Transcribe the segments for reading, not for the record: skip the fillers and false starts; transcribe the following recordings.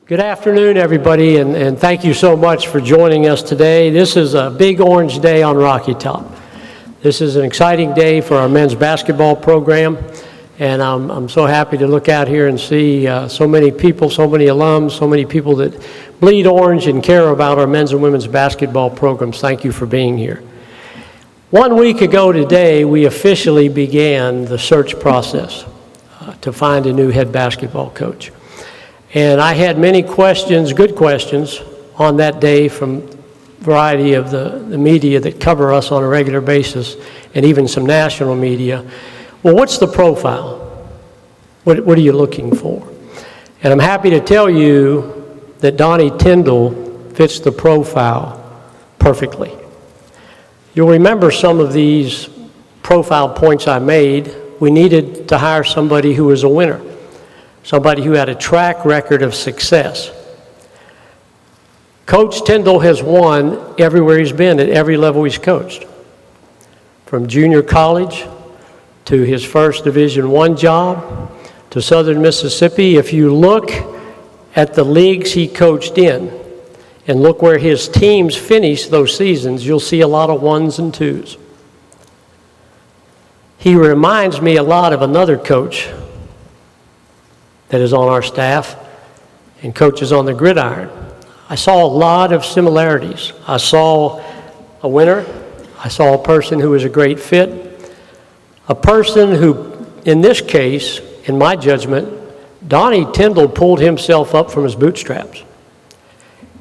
Good afternoon, everybody, and thank you so much for joining us today. This is a big orange day on Rocky Top. This is an exciting day for our men's basketball program, and I'm so happy to look out here and see so many people, so many alums, so many people that bleed orange and care about our men's and women's basketball programs. Thank you for being here. 1 week ago today, we officially began the search process to find a new head basketball coach. And I had many questions, good questions, on that day from a variety of the media that cover us on a regular basis, and even some national media. Well, what's the profile? What are you looking for? And I'm happy to tell you that Donnie Tyndall fits the profile perfectly. You'll remember some of these profile points I made. We needed to hire somebody who was a winner. Somebody who had a track record of success. Coach Tyndall has won everywhere he's been, at every level he's coached. From junior college to his first Division I job to Southern Mississippi. If you look at the leagues he coached in and look where his teams finished those seasons, you'll see a lot of ones and twos. He reminds me a lot of another coach that is on our staff and coaches on the gridiron. I saw a lot of similarities. I saw a winner. I saw a person who was a great fit. A person who, in this case, in my judgment, Donnie Tyndall pulled himself up from his bootstraps.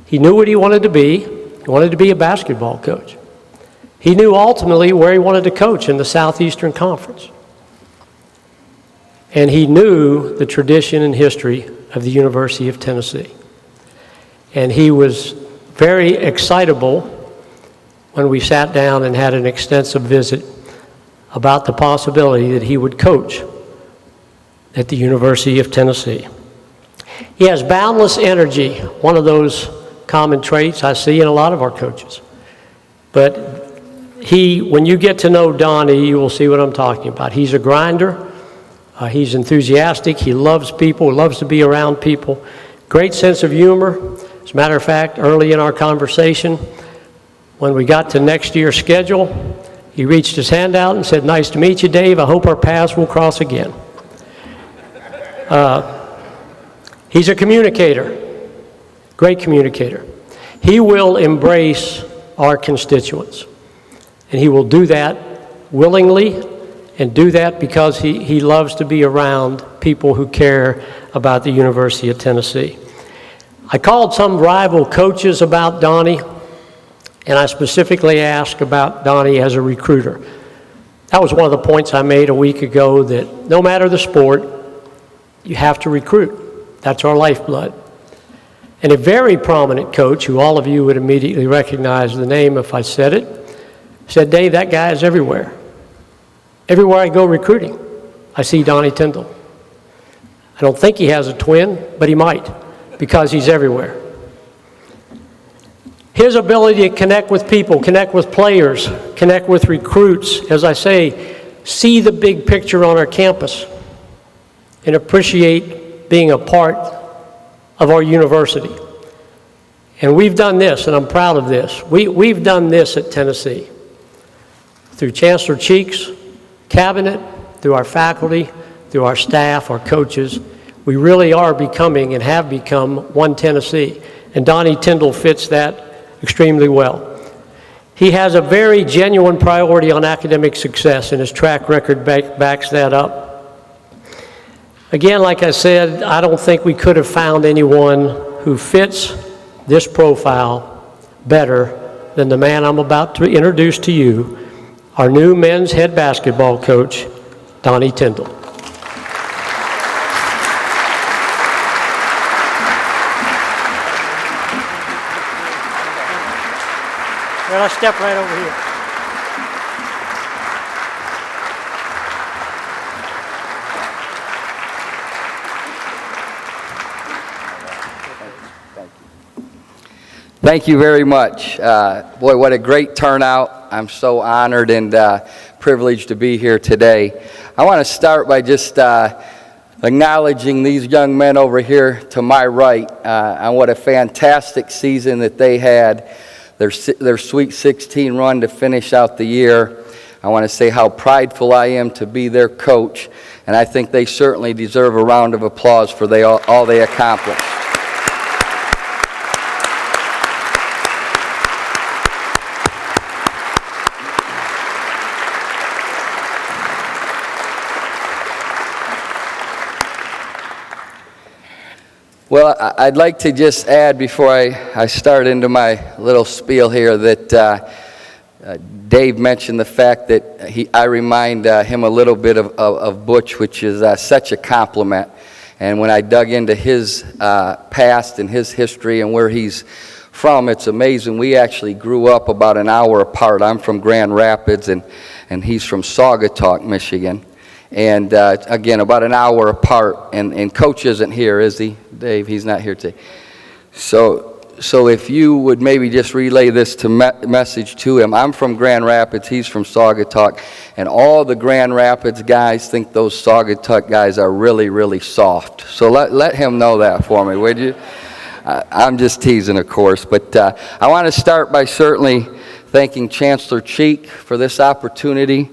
He knew what he wanted to be. He wanted to be a basketball coach. He knew ultimately where he wanted to coach in the Southeastern Conference. And he knew the tradition and history of the University of Tennessee. And he was very excitable when we sat down and had an extensive visit about the possibility that he would coach at the University of Tennessee. He has boundless energy, one of those common traits I see in a lot of our coaches. But when you get to know Donnie, you will see what I'm talking about. He's a grinder. He's enthusiastic. He loves people, loves to be around people. Great sense of humor. As a matter of fact, early in our conversation, when we got to next year's schedule, he reached his hand out and said, "Nice to meet you, Dave. I hope our paths will cross again." He's a communicator, great communicator. He will embrace our constituents, and he will do that willingly, and do that because he loves to be around people who care about the University of Tennessee. I called some rival coaches about Donnie, and I specifically asked about Donnie as a recruiter. That was one of the points I made a week ago, that no matter the sport, you have to recruit. That's our lifeblood. And a very prominent coach, who all of you would immediately recognize the name if I said it, said, "Dave, that guy is everywhere. Everywhere I go recruiting, I see Donnie Tyndall. I don't think he has a twin, but he might, because he's everywhere." His ability to connect with people, connect with players, connect with recruits, as I say, see the big picture on our campus and appreciate being a part of our university. And we've done this, and I'm proud of this. We've done this at Tennessee through Chancellor Cheek's cabinet, through our faculty, through our staff, our coaches. We really are becoming and have become one Tennessee. And Donnie Tyndall fits that extremely well. He has a very genuine priority on academic success, and his track record backs that up. Again, like I said, I don't think we could have found anyone who fits this profile better than the man I'm about to introduce to you, our new men's head basketball coach, Donnie Tyndall. Well, I'll step right over here. Thank you very much. Boy, what a great turnout. I'm so honored and privileged to be here today. I want to start by just acknowledging these young men over here to my right on what a fantastic season that they had, their Sweet 16 run to finish out the year. I want to say how prideful I am to be their coach, and I think they certainly deserve a round of applause for all they accomplished. Well, I'd like to just add before I start into my little spiel here that Dave mentioned the fact that I remind him a little bit of Butch, which is such a compliment. And when I dug into his past and his history and where he's from, it's amazing. We actually grew up about an hour apart. I'm from Grand Rapids, and he's from Saugatuck, Michigan. And again, about an hour apart, and Coach isn't here, is he, Dave? He's not here today. So if you would maybe just relay this message to him. I'm from Grand Rapids, he's from Saugatuck, and all the Grand Rapids guys think those Saugatuck guys are really, really soft. So let him know that for me, would you? I'm just teasing, of course, but I want to start by certainly thanking Chancellor Cheek for this opportunity.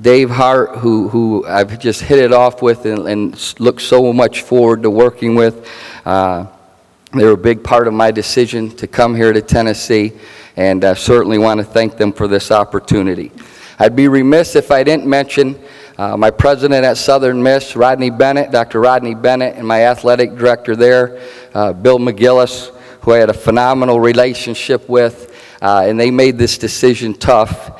Dave Hart, who I've just hit it off with and look so much forward to working with. They were a big part of my decision to come here to Tennessee, and I certainly want to thank them for this opportunity. I'd be remiss if I didn't mention my president at Southern Miss, Rodney Bennett, Dr. Rodney Bennett, and my athletic director there, Bill McGillis, who I had a phenomenal relationship with, and they made this decision tough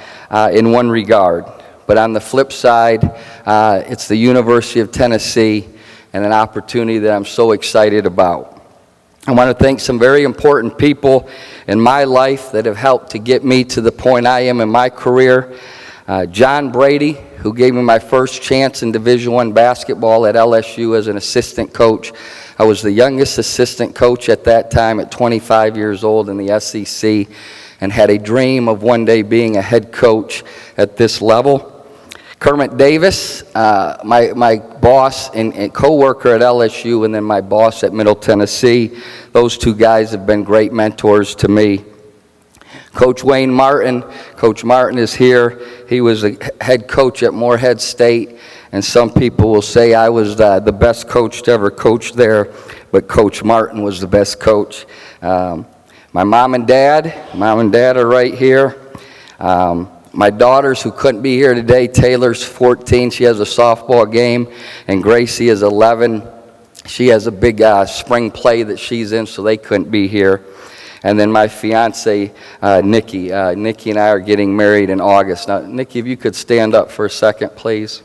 in one regard. But on the flip side, it's the University of Tennessee and an opportunity that I'm so excited about. I want to thank some very important people in my life that have helped to get me to the point I am in my career. John Brady, who gave me my first chance in Division I basketball at LSU as an assistant coach. I was the youngest assistant coach at that time at 25 years old in the SEC and had a dream of one day being a head coach at this level. Kermit Davis, my boss and co-worker at LSU, and then my boss at Middle Tennessee. Those two guys have been great mentors to me. Coach Wayne Martin. Coach Martin is here. He was a head coach at Morehead State, and some people will say I was the best coach to ever coach there, but Coach Martin was the best coach. My mom and dad are right here. My daughters who couldn't be here today, Taylor's 14, she has a softball game, and Gracie is 11. She has a big spring play that she's in, so they couldn't be here. And then my fiance, Nikki. Nikki and I are getting married in August. Now, Nikki, if you could stand up for a second, please.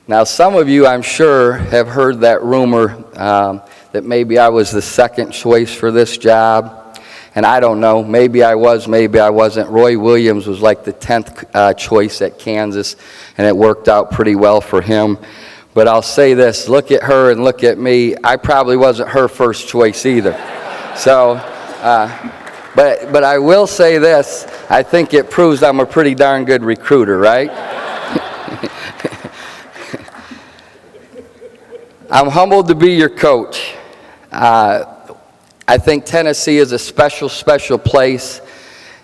Now, some of you, I'm sure, have heard that rumor that maybe I was the second choice for this job. And I don't know, maybe I was, maybe I wasn't. Roy Williams was like the 10th choice at Kansas, and it worked out pretty well for him. But I'll say this, look at her and look at me, I probably wasn't her first choice either. So, but I will say this, I think it proves I'm a pretty darn good recruiter, right? I'm humbled to be your coach. I think Tennessee is a special, special place,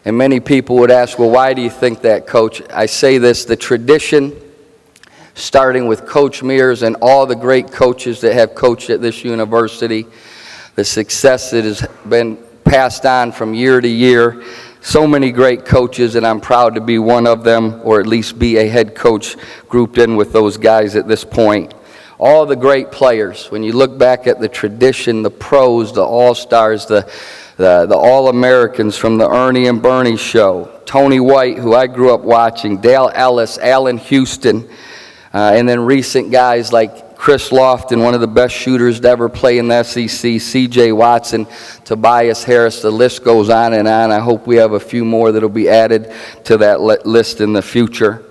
and many people would ask, well, why do you think that, Coach? I say this, the tradition, starting with Coach Mears and all the great coaches that have coached at this university, the success that has been passed on from year to year, so many great coaches, and I'm proud to be one of them, or at least be a head coach grouped in with those guys at this point. All the great players, when you look back at the tradition, the pros, the all-stars, the all-Americans from the Ernie and Bernie show, Tony White, who I grew up watching, Dale Ellis, Allen Houston, and then recent guys like Chris Lofton, one of the best shooters to ever play in the SEC, C.J. Watson, Tobias Harris, the list goes on and on. I hope we have a few more that will be added to that list in the future.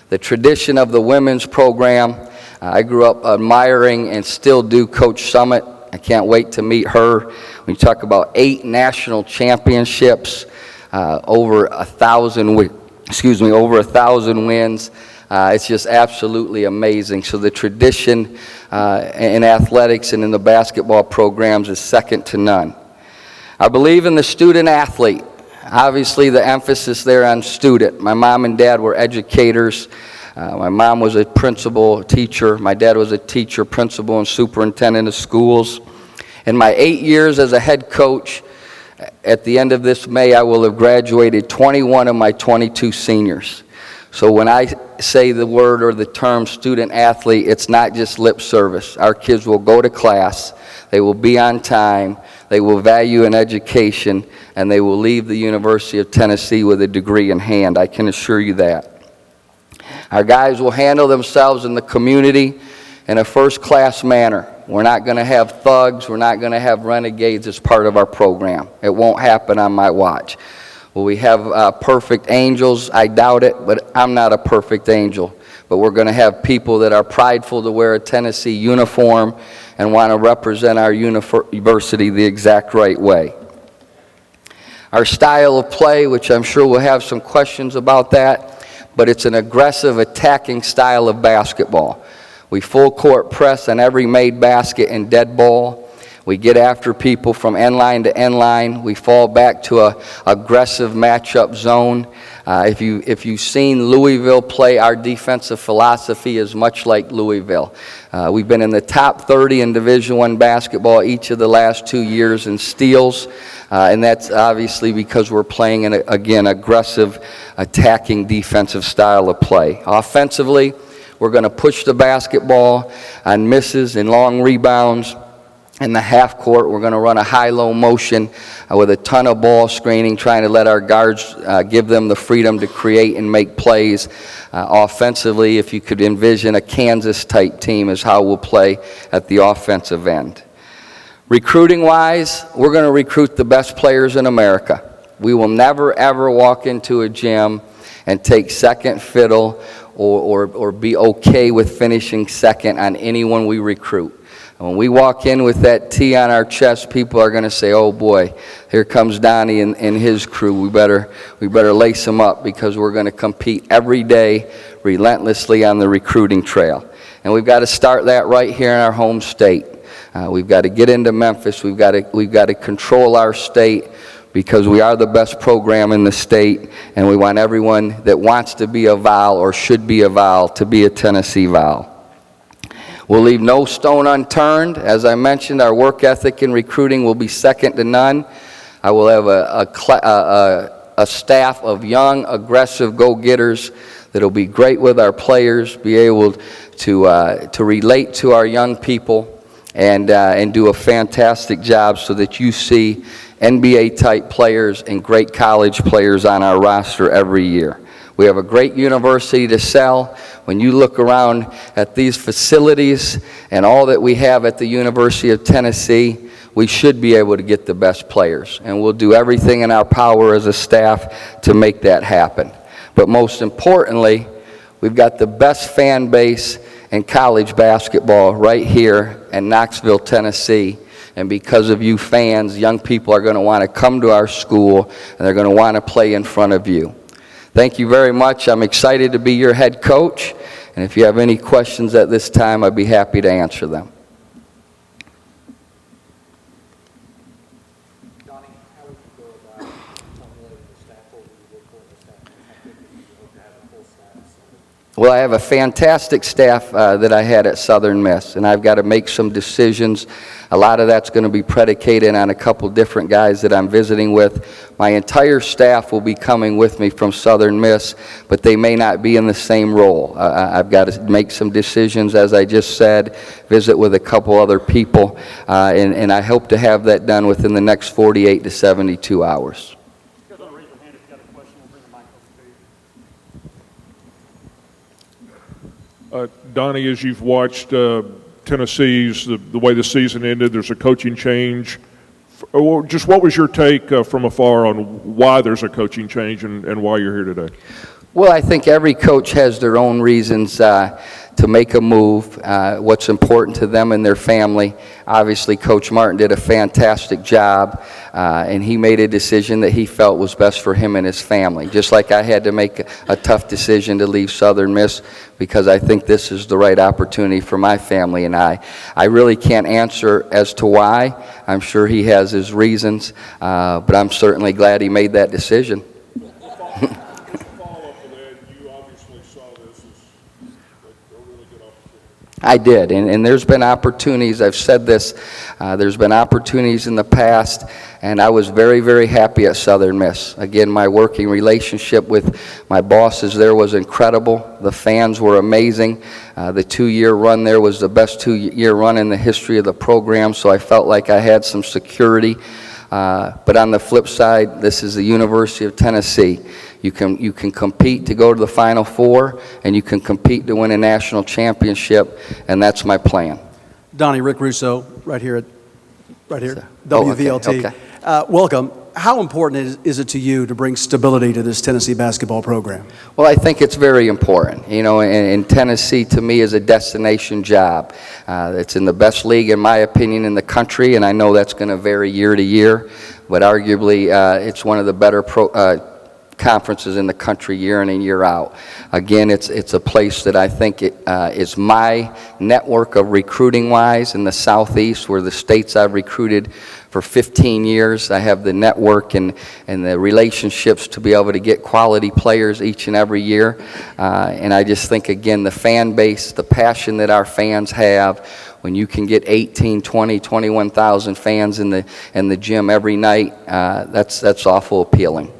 The tradition of the women's program, I grew up admiring and still do Coach Summit. I can't wait to meet her. We talk about 8 national championships, over 1,000 wins. It's just absolutely amazing. So the tradition in athletics and in the basketball programs is second to none. I believe in the student athlete. Obviously, the emphasis there on student. My mom and dad were educators. My mom was a principal, teacher. My dad was a teacher, principal, and superintendent of schools. In my 8 years as a head coach, at the end of this May, I will have graduated 21 of my 22 seniors. So when I say the word or the term student athlete, it's not just lip service. Our kids will go to class, they will be on time, they will value an education, and they will leave the University of Tennessee with a degree in hand. I can assure you that. Our guys will handle themselves in the community in a first-class manner. We're not going to have thugs. We're not going to have renegades as part of our program. It won't happen on my watch. Will we have perfect angels? I doubt it, but I'm not a perfect angel. But we're going to have people that are prideful to wear a Tennessee uniform and want to represent our university the exact right way. Our style of play, which I'm sure we'll have some questions about that, but it's an aggressive, attacking style of basketball. We full court press on every made basket and dead ball. We get after people from end line to end line. We fall back to a aggressive matchup zone. If you've seen Louisville play, our defensive philosophy is much like Louisville. We've been in the top 30 in Division I basketball each of the last 2 years in steals, and that's obviously because we're playing an, again, aggressive, attacking defensive style of play. Offensively, we're going to push the basketball on misses and long rebounds. In the half court, we're going to run a high-low motion with a ton of ball screening, trying to let our guards give them the freedom to create and make plays. Offensively, if you could envision a Kansas-type team is how we'll play at the offensive end. Recruiting-wise, we're going to recruit the best players in America. We will never, ever walk into a gym and take second fiddle or be okay with finishing second on anyone we recruit. And when we walk in with that T on our chest, people are going to say, oh boy, here comes Donnie and his crew. We better lace them up because we're going to compete every day relentlessly on the recruiting trail. And we've got to start that right here in our home state. We've got to get into Memphis. We've got to control our state because we are the best program in the state, and we want everyone that wants to be a Vol or should be a Vol to be a Tennessee Vol. We'll leave no stone unturned. As I mentioned, our work ethic in recruiting will be second to none. I will have a staff of young, aggressive go-getters that will be great with our players, be able to relate to our young people, and do a fantastic job so that you see NBA-type players and great college players on our roster every year. We have a great university to sell. When you look around at these facilities and all that we have at the University of Tennessee, we should be able to get the best players. And we'll do everything in our power as a staff to make that happen. But most importantly, we've got the best fan base in college basketball right here in Knoxville, Tennessee. And because of you fans, young people are going to want to come to our school, and they're going to want to play in front of you. Thank you very much. I'm excited to be your head coach. And if you have any questions at this time, I'd be happy to answer them. Donnie, how would you go about formulating the staff? What would you look for in the staff? How quickly do you hope to have a full staff? Well, I have a fantastic staff that I had at Southern Miss, and I've got to make some decisions. A lot of that's going to be predicated on a couple different guys that I'm visiting with. My entire staff will be coming with me from Southern Miss, but they may not be in the same role. I've got to make some decisions, as I just said, visit with a couple other people, and I hope to have that done within the next 48 to 72 hours. Donnie, as you've watched Tennessee's, the way the season ended, there's a coaching change. Just what was your take from afar on why there's a coaching change and why you're here today? Well, I think every coach has their own reasons to to make a move, what's important to them and their family. Obviously, Coach Martin did a fantastic job, and he made a decision that he felt was best for him and his family. Just like I had to make a tough decision to leave Southern Miss, because I think this is the right opportunity for my family and I. I really can't answer as to why. I'm sure he has his reasons, but I'm certainly glad he made that decision. Follow-up to that, you obviously saw this as a really good opportunity. I did, and there's been opportunities, I've said this, there's been opportunities in the past, and I was very, very happy at Southern Miss. Again, my working relationship with my bosses there was incredible. The fans were amazing. The 2-year run there was the best 2-year run in the history of the program, so I felt like I had some security. But on the flip side, this is the University of Tennessee. You can compete to go to the Final Four, and you can compete to win a national championship, and that's my plan. Donnie, Rick Russo, right here, Oh, WVLT. okay. Welcome. How important is it to you to bring stability to this Tennessee basketball program? Well, I think it's very important. You know, and Tennessee, to me, is a destination job. It's in the best league, in my opinion, in the country, and I know that's going to vary year to year, but arguably it's one of the better conferences in the country year in and year out. Again, it's a place that I think is my network of recruiting-wise in the Southeast, where the states I've recruited for 15 years. I have the network and the relationships to be able to get quality players each and every year. And I just think, again, the fan base, the passion that our fans have, when you can get 18, 20, 21,000 fans in the gym every night, that's awful appealing.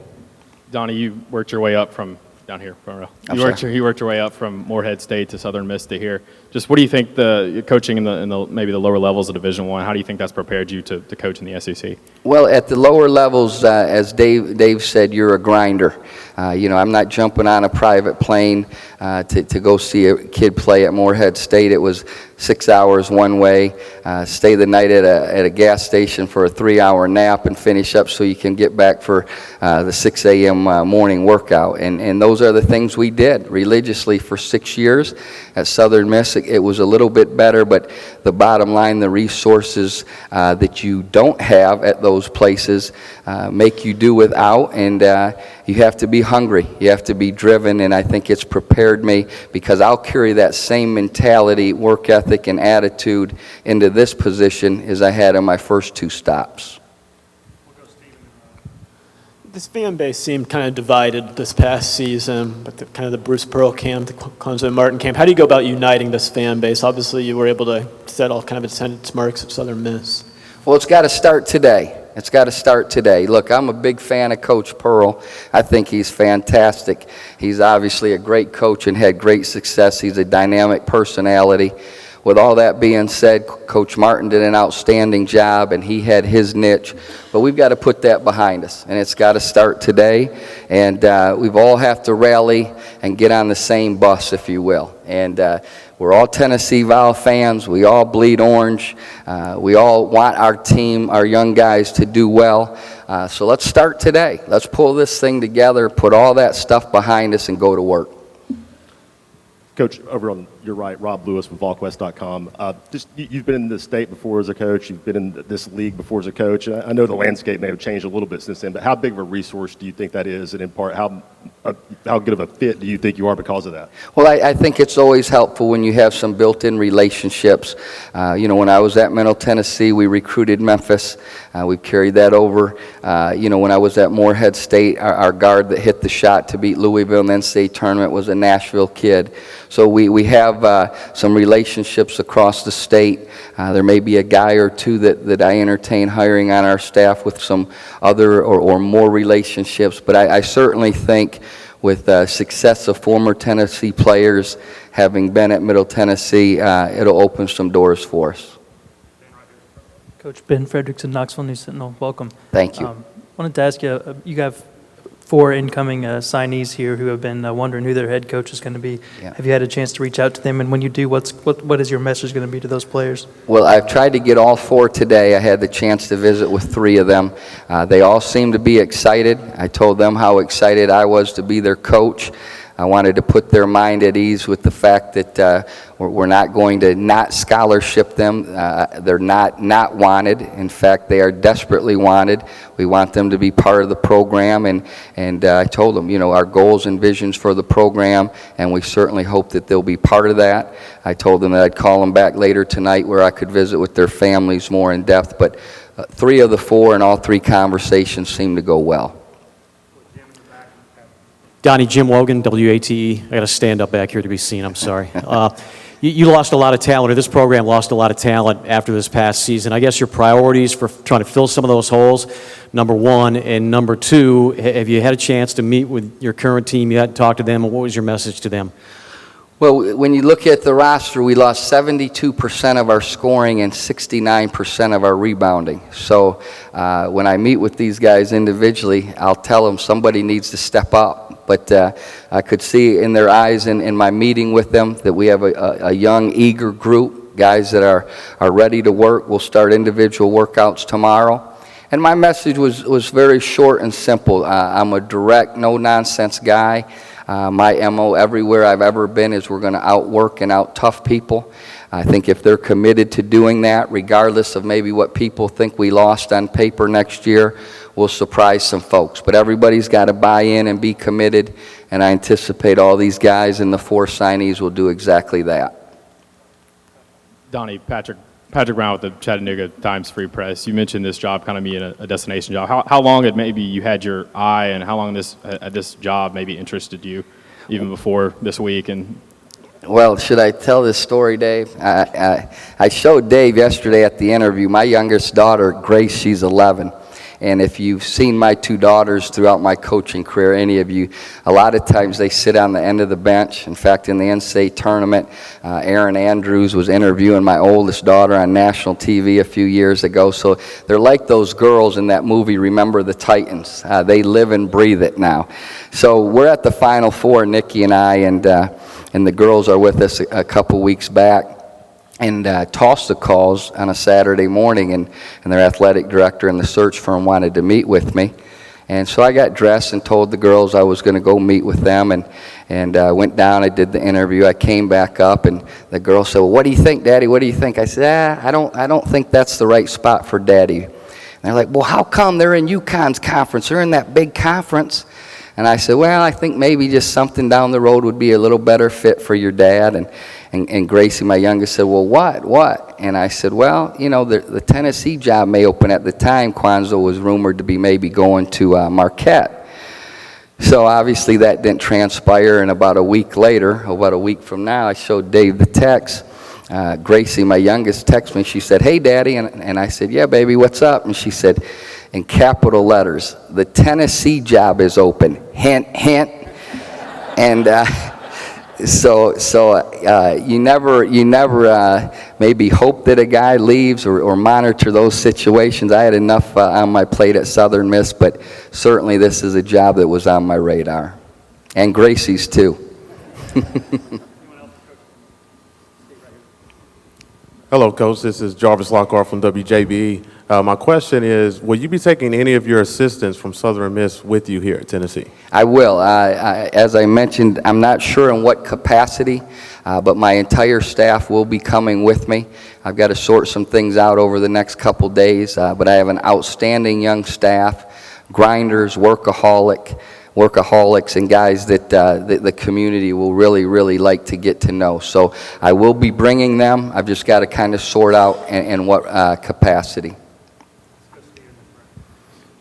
Donnie, you worked your way up from down here. You worked your way up from Morehead State to Southern Miss to here. Just what do you think the coaching in the maybe the lower levels of Division I? How do you think that's prepared you to coach in the SEC? Well, at the lower levels, as Dave said, you're a grinder. You know, I'm not jumping on a private plane to go see a kid play at Morehead State. It was 6 hours one way, stay the night at a gas station for a 3-hour nap and finish up so you can get back for the 6 a.m. Morning workout. And those are the things we did religiously for 6 years. At Southern Miss, it was a little bit better, but the bottom line, the resources that you don't have at those places make you do without, and you have to be hungry, you have to be driven, and I think it's prepared me, because I'll carry that same mentality, work ethic, and attitude into this position as I had in my first 2 stops. This fan base seemed kind of divided this past season, but kind of the Bruce Pearl camp, the Clemson Martin camp. How do you go about uniting this fan base? Obviously, you were able to set all kind of attendance marks at Southern Miss. Well, it's got to start today. It's got to start today. Look, I'm a big fan of Coach Pearl. I think he's fantastic. He's obviously a great coach and had great success. He's a dynamic personality. With all that being said, Coach Martin did an outstanding job, and he had his niche. But we've got to put that behind us, and it's got to start today. And we've all have to rally and get on the same bus, if you will. And we're all Tennessee Vol fans. We all bleed orange. We all want our team, our young guys, to do well. So let's start today. Let's pull this thing together, put all that stuff behind us, and go to work. Coach, over on your right, Rob Lewis from VolQuest.com. You've been in the state before as a coach. You've been in this league before as a coach. I know the landscape may have changed a little bit since then, but how big of a resource do you think that is? And in part, how good of a fit do you think you are because of that? Well, I think it's always helpful when you have some built-in relationships. You know, when I was at Middle Tennessee, we recruited Memphis. We carried that over. You know, when I was at Morehead State, our guard that hit the shot to beat Louisville in the NCAA tournament was a Nashville kid. So we have some relationships across the state. There may be a guy or two that I entertain hiring on our staff with some other or more relationships. But I certainly think with success of former Tennessee players having been at Middle Tennessee, it'll open some doors for us. Coach Ben Frederickson, Knoxville News Sentinel, welcome. Thank you. Wanted to ask you, you have 4 incoming signees here who have been wondering who their head coach is going to be. Yeah. Have you had a chance to reach out to them? And when you do, what is your message going to be to those players? Well, I've tried to get all 4 today. I had the chance to visit with 3 of them. They all seem to be excited. I told them how excited I was to be their coach. I wanted to put their mind at ease with the fact that we're not going to not scholarship them. They're not wanted. In fact, they are desperately wanted. We want them to be part of the program, and I told them, our goals and visions for the program, and we certainly hope that they'll be part of that. I told them that I'd call them back later tonight where I could visit with their families more in depth, but 3 of the 4 and all 3 conversations seemed to go well. Donnie, Jim Logan, WATE. I got to stand up back here to be seen, I'm sorry. You lost a lot of talent, or this program lost a lot of talent after this past season. I guess your priorities for trying to fill some of those holes, number 1, and number 2, have you had a chance to meet with your current team yet, talk to them, and what was your message to them? Well, when you look at the roster, we lost 72% of our scoring and 69% of our rebounding. So when I meet with these guys individually, I'll tell them somebody needs to step up. But I could see in their eyes in my meeting with them that we have a young, eager group, guys that are ready to work. We'll start individual workouts tomorrow. And my message was very short and simple. I'm a direct, no-nonsense guy. My MO everywhere I've ever been is we're going to outwork and out-tough people. I think if they're committed to doing that, regardless of maybe what people think we lost on paper next year, we'll surprise some folks. But everybody's got to buy in and be committed, and I anticipate all these guys and the 4 signees will do exactly that. Donnie, Patrick Brown with the Chattanooga Times Free Press. You mentioned this job kind of being a destination job. How long had maybe you had your eye, and how long this job maybe interested you, even before this week? And well, should I tell this story, Dave? I showed Dave yesterday at the interview. My youngest daughter, Grace, she's 11. And if you've seen my 2 daughters throughout my coaching career, any of you, a lot of times they sit on the end of the bench. In fact, in the NCAA tournament, Aaron Andrews was interviewing my oldest daughter on national TV a few years ago. So they're like those girls in that movie, Remember the Titans. They live and breathe it now. So we're at the Final Four, Nikki and I, and the girls are with us a couple weeks back. And Tulsa calls on a Saturday morning, and their athletic director and the search firm wanted to meet with me. And so I got dressed and told the girls I was going to go meet with them, and went down. I did the interview. I came back up, and the girl said, "Well, what do you think, Daddy? What do you think?" I said, I don't think that's the right spot for Daddy. And they're like, "Well, how come? They're in UConn's conference? They're in that big conference." And I said, "Well, I think maybe just something down the road would be a little better fit for your dad." And Gracie, my youngest, said, "Well, what?" And I said, "Well, the Tennessee job may open." At the time, Kwanzaa was rumored to be maybe going to Marquette. So obviously that didn't transpire, and about a week later, about a week from now, I showed Dave the text. Gracie, my youngest, texted me. She said, "Hey, Daddy." And I said, "Yeah, baby, what's up?" And she said, in capital letters, "The Tennessee job is open. Hint, hint." And so you never maybe hope that a guy leaves or monitor those situations. I had enough on my plate at Southern Miss, but certainly this is a job that was on my radar. And Gracie's too. Hello, Coach. This is Jarvis Lockhart from WJBE. My question is, will you be taking any of your assistants from Southern Miss with you here at Tennessee? I will. As I mentioned, I'm not sure in what capacity, but my entire staff will be coming with me. I've got to sort some things out over the next couple days, but I have an outstanding young staff, grinders, workaholics, and guys that the community will really, really like to get to know. So I will be bringing them. I've just got to kind of sort out in what capacity.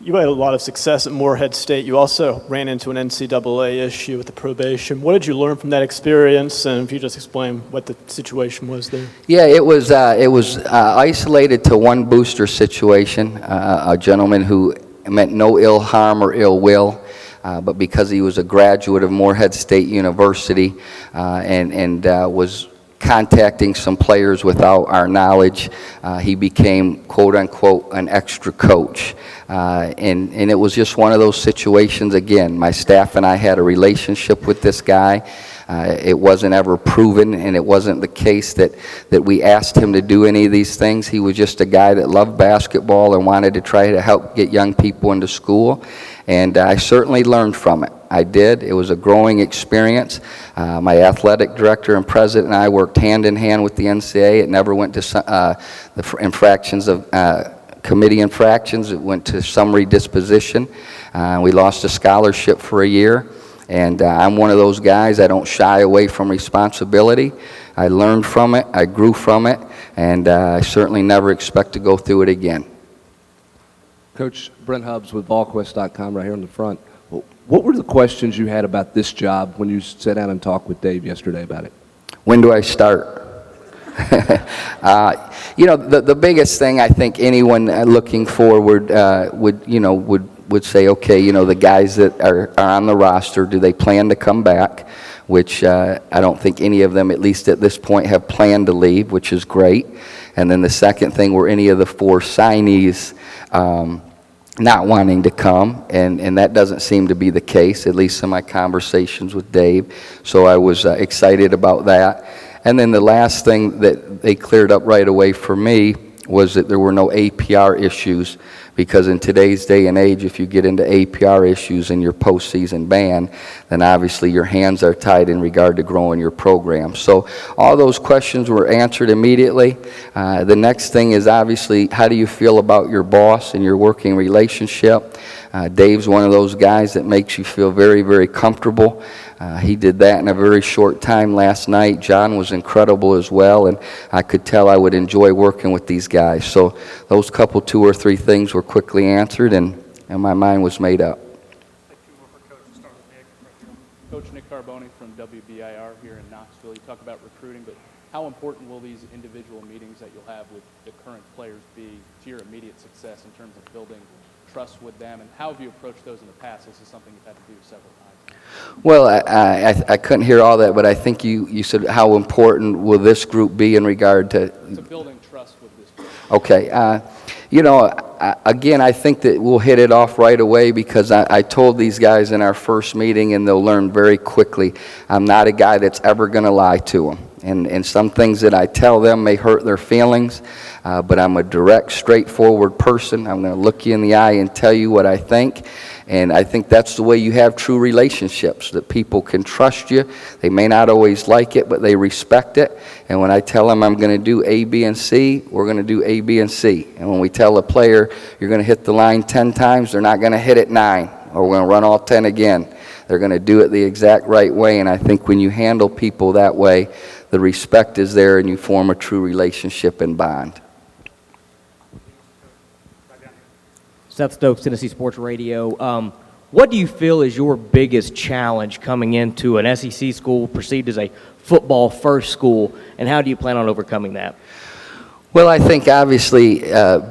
You had a lot of success at Morehead State. You also ran into an NCAA issue with the probation. What did you learn from that experience? And if you just explain what the situation was there. Yeah, it was isolated to one booster situation, a gentleman who meant no ill harm or ill will. But because he was a graduate of Morehead State University and was contacting some players without our knowledge, he became, quote unquote, an extra coach. And it was just one of those situations. Again, my staff and I had a relationship with this guy. It wasn't ever proven, and it wasn't the case that we asked him to do any of these things. He was just a guy that loved basketball and wanted to try to help get young people into school, and I certainly learned from it. I did. It was a growing experience. My athletic director and president and I worked hand in hand with the NCAA. It never went to the infractions of committee infractions. It went to summary disposition. We lost a scholarship for a year, and I'm one of those guys. I don't shy away from responsibility. I learned from it. I grew from it, and I certainly never expect to go through it again. Coach, Brent Hubbs with VolQuest.com right here in the front. What were the questions you had about this job when you sat down and talked with Dave yesterday about it? When do I start? You know, the biggest thing I think anyone looking forward would say, okay, you know, the guys that are on the roster, do they plan to come back? Which I don't think any of them, at least at this point, have planned to leave, which is great. And then the second thing, were any of the 4 signees not wanting to come, and that doesn't seem to be the case, at least in my conversations with Dave. So I was excited about that. And then the last thing that they cleared up right away for me was that there were no APR issues, because in today's day and age, if you get into APR issues in your postseason ban, then obviously your hands are tied in regard to growing your program. So all those questions were answered immediately. The next thing is obviously, how do you feel about your boss and your working relationship? Dave's one of those guys that makes you feel very, very comfortable. He did that in a very short time last night. John was incredible as well, and I could tell I would enjoy working with these guys. So those couple 2 or 3 things were quickly answered, and my mind was made up. Coach Nick Carboni from WBIR here in Knoxville. You talk about recruiting, but how important will these individual meetings that you'll have with the current players be to your immediate success in terms of building trust with them, and how have you approached those in the past? This is something you've had to do several times. Well, I couldn't hear all that, but I think you said how important will this group be in regard to building trust with this group. Okay. You know, again, I think that we'll hit it off right away, because I told these guys in our first meeting, and they'll learn very quickly, I'm not a guy that's ever going to lie to them. And some things that I tell them may hurt their feelings, but I'm a direct, straightforward person. I'm going to look you in the eye and tell you what I think. And I think that's the way you have true relationships, that people can trust you. They may not always like it, but they respect it. And when I tell them I'm going to do A, B, and C, we're going to do A, B, and C. And when we tell a player you're going to hit the line 10 times, they're not going to hit it 9, or we're going to run all 10 again. They're going to do it the exact right way. And I think when you handle people that way, the respect is there, and you form a true relationship and bond. Seth Stokes, Tennessee Sports Radio. What do you feel is your biggest challenge coming into an SEC school perceived as a football-first school, and how do you plan on overcoming that? Well, I think obviously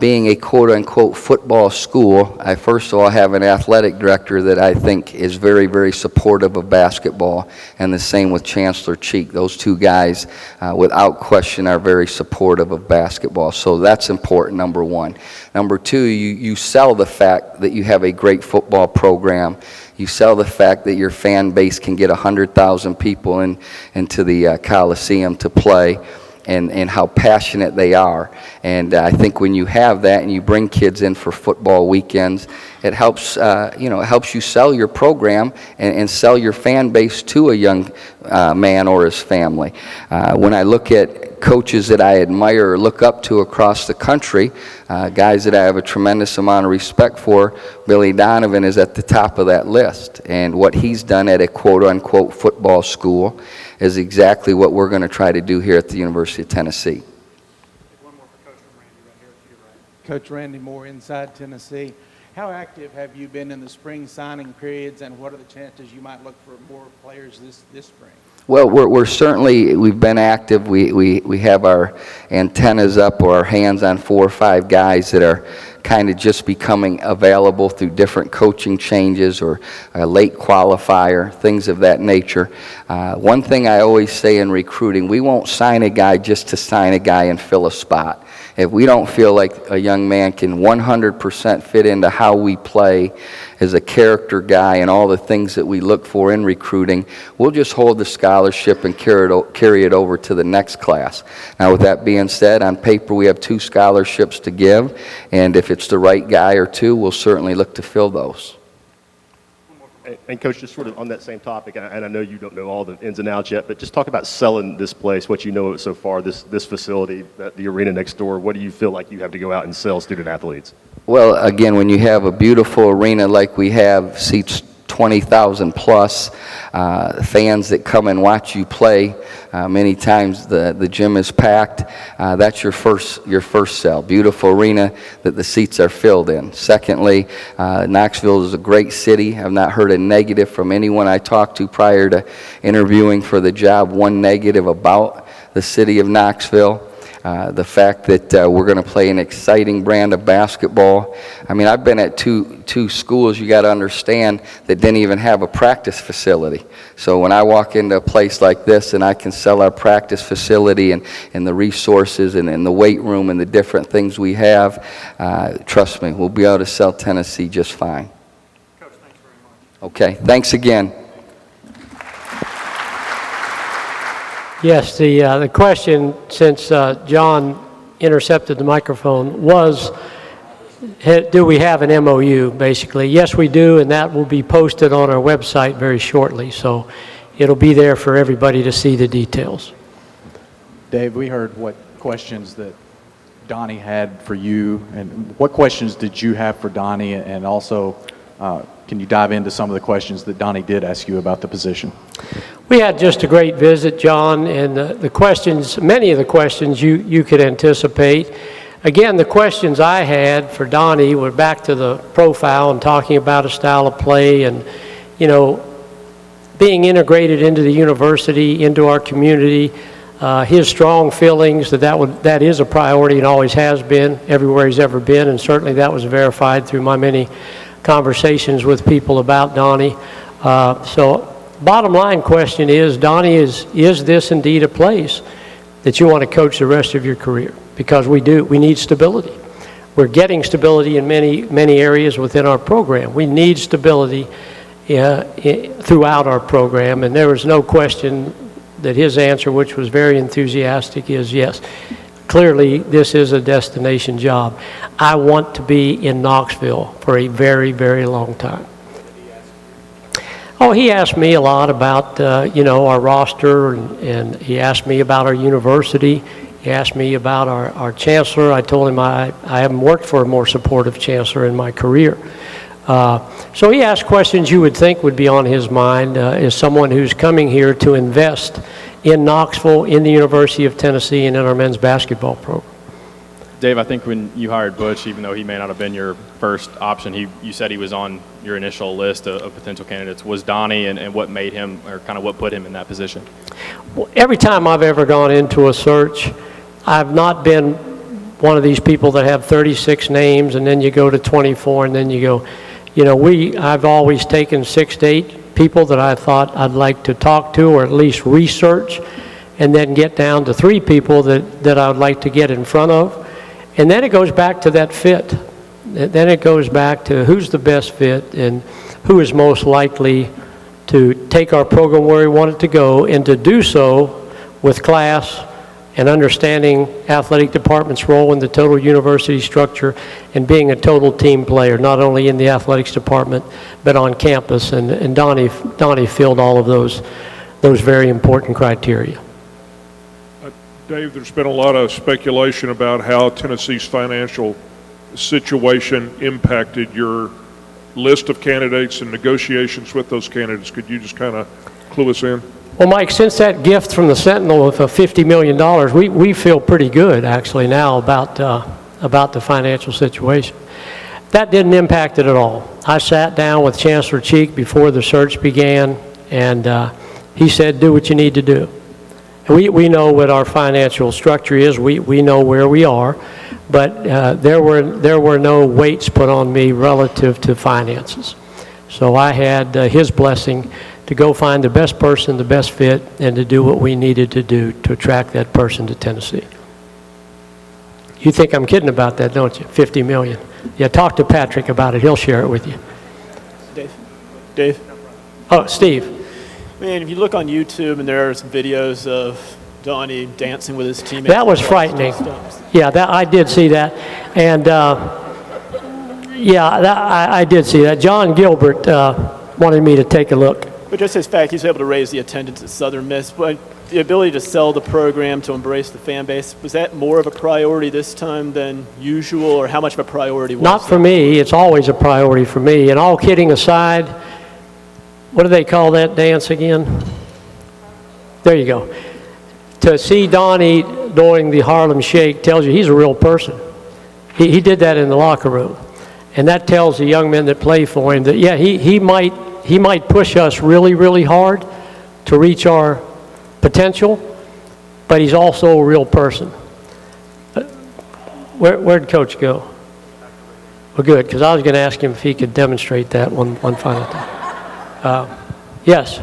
being a quote-unquote football school, I first of all have an athletic director that I think is very, very supportive of basketball, and the same with Chancellor Cheek. Those 2 guys, without question, are very supportive of basketball. So that's important, number 1. Number 2, you sell the fact that you have a great football program. You sell the fact that your fan base can get 100,000 people into the Coliseum to play. And how passionate they are. And I think when you have that and you bring kids in for football weekends, it helps, it helps you sell your program and sell your fan base to a young man or his family. When I look at coaches that I admire or look up to across the country, guys that I have a tremendous amount of respect for, Billy Donovan is at the top of that list. And what he's done at a quote-unquote football school is exactly what we're going to try to do here at the University of Tennessee. One more for Coach Randy right here to your right. Coach Randy Moore, Inside Tennessee. How active have you been in the spring signing periods, and what are the chances you might look for more players this spring? Well, we've been active. We have our antennas up or our hands on 4 or 5 guys that are kind of just becoming available through different coaching changes or a late qualifier, things of that nature. One thing I always say in recruiting, we won't sign a guy just to sign a guy and fill a spot. If we don't feel like a young man can 100% fit into how we play as a character guy and all the things that we look for in recruiting, we'll just hold the scholarship and carry it over to the next class. Now, with that being said, on paper we have 2 scholarships to give, and if it's the right guy or 2, we'll certainly look to fill those. And Coach, just sort of on that same topic, and I know you don't know all the ins and outs yet, but just talk about selling this place, what you know so far, this facility, the arena next door. What do you feel like you have to go out and sell student athletes? Well, again, when you have a beautiful arena like we have, seats 20,000 plus, fans that come and watch you play, many times the gym is packed, that's your first sell. Beautiful arena that the seats are filled in. Secondly, Knoxville is a great city. I've not heard a negative from anyone I talked to prior to interviewing for the job, one negative about the city of Knoxville. The fact that we're going to play an exciting brand of basketball. I mean, I've been at two schools, you got to understand, that didn't even have a practice facility. So when I walk into a place like this and I can sell our practice facility and the resources and the weight room and the different things we have, trust me, we'll be able to sell Tennessee just fine. Coach, thanks very much. Okay, thanks again. Yes, the question, since John intercepted the microphone, was, do we have an MOU, basically? Yes, we do, and that will be posted on our website very shortly, so it'll be there for everybody to see the details. Dave, we heard what questions that Donnie had for you, and what questions did you have for Donnie, and also can you dive into some of the questions that Donnie did ask you about the position? We had just a great visit, John, and the questions, many of the questions you could anticipate. Again, the questions I had for Donnie were back to the profile and talking about a style of play and, being integrated into the university, into our community, his strong feelings that is a priority and always has been everywhere he's ever been, and certainly that was verified through my many conversations with people about Donnie. So bottom line question is, Donnie, is this indeed a place that you want to coach the rest of your career? Because we do. We need stability. We're getting stability in many areas within our program. We need stability throughout our program, and there was no question that his answer, which was very enthusiastic, is yes. Clearly, this is a destination job. I want to be in Knoxville for a very, very long time. Oh, he asked me a lot about, our roster, and he asked me about our university. He asked me about our chancellor. I told him I haven't worked for a more supportive chancellor in my career. So he asked questions you would think would be on his mind as someone who's coming here to invest in Knoxville, in the University of Tennessee, and in our men's basketball program. Dave, I think when you hired Butch, even though he may not have been your first option, you said he was on your initial list of potential candidates. Was Donnie, and what made him, or kind of what put him in that position? Well, every time I've ever gone into a search, I've not been one of these people that have 36 names, and then you go to 24, and then you go, I've always taken 6 to 8 people that I thought I'd like to talk to, or at least research, and then get down to 3 people that I would like to get in front of. And then it goes back to that fit. Then it goes back to who's the best fit and who is most likely to take our program where we want it to go, and to do so with class and understanding athletic department's role in the total university structure and being a total team player, not only in the athletics department but on campus. And Donnie filled all of those very important criteria. Dave, there's been a lot of speculation about how Tennessee's financial situation impacted your list of candidates and negotiations with those candidates. Could you just kind of clue us in? Well, Mike, since that gift from the Sentinel of $50 million, we feel pretty good actually now about the financial situation. That didn't impact it at all. I sat down with Chancellor Cheek before the search began, and he said, do what you need to do. We know what our financial structure is. We know where we are. but there were no weights put on me relative to finances. So I had his blessing to go find the best person, the best fit, and to do what we needed to do to attract that person to Tennessee. You think I'm kidding about that, don't you? $50 million. Yeah, talk to Patrick about it. He'll share it with you. Dave? Oh, Steve. Man, if you look on YouTube and there are some videos of Donnie dancing with his teammates. That was frightening. Yeah, I did see that. And, I did see that. John Gilbert wanted me to take a look. But just his fact, he's able to raise the attendance at Southern Miss. But the ability to sell the program, to embrace the fan base, was that more of a priority this time than usual, or how much of a priority was it? Not for me. It's always a priority for me. And all kidding aside, what do they call that dance again? There you go. To see Donnie doing the Harlem Shake tells you he's a real person. He did that in the locker room. And that tells the young men that play for him that, yeah, he might push us really, really hard to reach our potential, but he's also a real person. Where'd Coach go? Well, good, because I was going to ask him if he could demonstrate that one final time. Yes.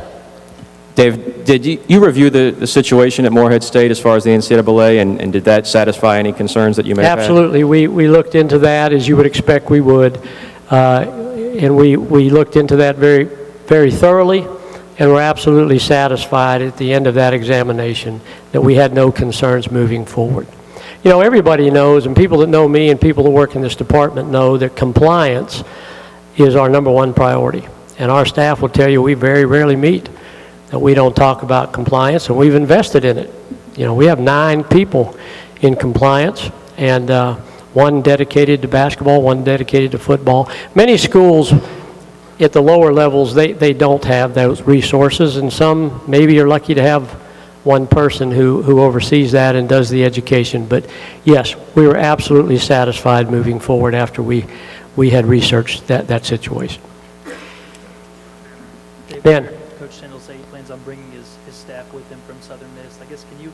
Dave, did you review the situation at Morehead State as far as the NCAA, and did that satisfy any concerns that you may have had? Absolutely. We looked into that, as you would expect we would, and we looked into that very, very thoroughly, and we're absolutely satisfied at the end of that examination that we had no concerns moving forward. You know, everybody knows, and people that know me and people that work in this department know that compliance is our number one priority. And our staff will tell you we very rarely meet that we don't talk about compliance, and we've invested in it. You know, we have 9 people in compliance, and one dedicated to basketball, one dedicated to football. Many schools at the lower levels, they don't have those resources, and some maybe you're lucky to have one person who oversees that and does the education. But yes, we were absolutely satisfied moving forward after we had researched that situation. Ben. Coach Tyndall say he plans on bringing his staff with him from Southern Miss. I guess, did you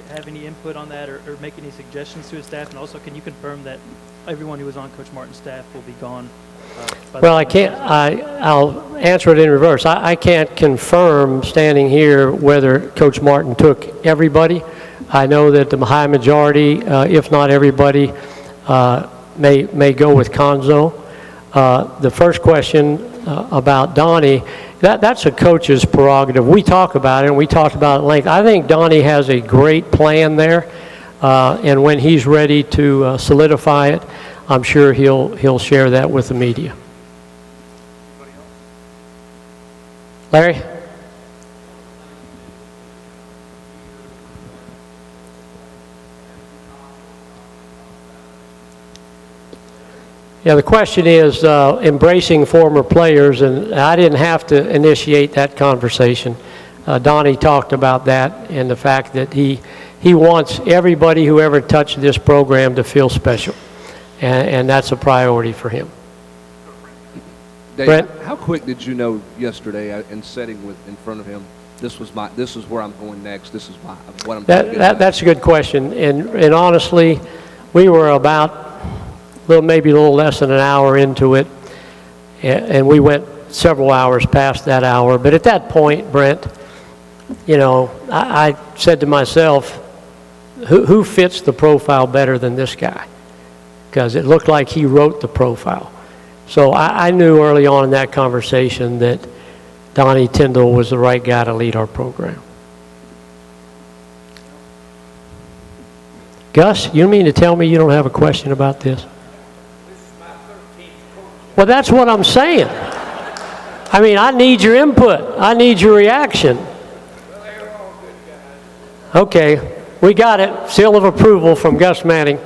have any input on that or make any suggestions to his staff? And also, can you confirm that everyone who was on Coach Martin's staff will be gone? Well, I'll answer it in reverse. I can't confirm standing here whether Coach Martin took everybody. I know that the high majority, if not everybody, may go with Conzo. The first question about Donnie, that's a coach's prerogative. We talk about it, and we talked about it at length. I think Donnie has a great plan there, and when he's ready to solidify it, I'm sure he'll share that with the media. Larry? Yeah, the question is embracing former players, and I didn't have to initiate that conversation. Donnie talked about that and the fact that he wants everybody who ever touched this program to feel special, and that's a priority for him. Dave, Brent? how quick did you know yesterday in sitting in front of him, this is where I'm going next, this is what I'm trying to get at? That's a good question, and honestly, we were about maybe a little less than an hour into it, and we went several hours past that hour. But at that point, Brent, you know, I said to myself, who fits the profile better than this guy? Because it looked like he wrote the profile. So I knew early on in that conversation that Donnie Tyndall was the right guy to lead our program. Gus, you mean to tell me you don't have a question about this? Well, that's what I'm saying. I mean, I need your input. I need your reaction. Okay, we got it. Seal of approval from Gus Manning.